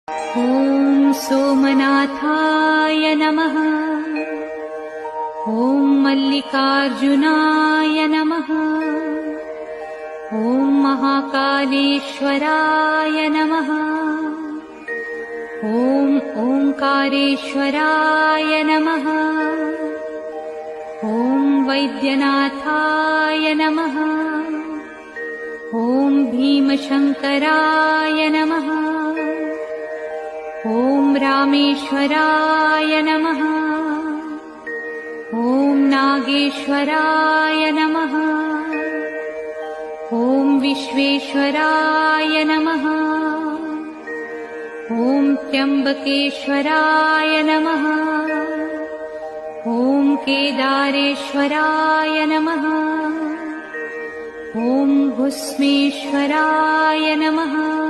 ॐ सोमनाथाय नमः। ॐ मल्लिकार्जुनाय नमः। ॐ महाकालेश्वराय नमः। ॐ ओंकारेश्वराय नमः। ॐ वैद्यनाथाय नमः। ॐ भीमशंकराय नमः। ॐ रामेश्वराय नमः। ॐ नागेश्वराय नमः। ॐ विश्वेश्वराय नमः। ॐ त्र्यंबकेश्वराय नमः। ॐ केदारेश्वराय नमः। ॐ भुस्मेश्वराय नमः।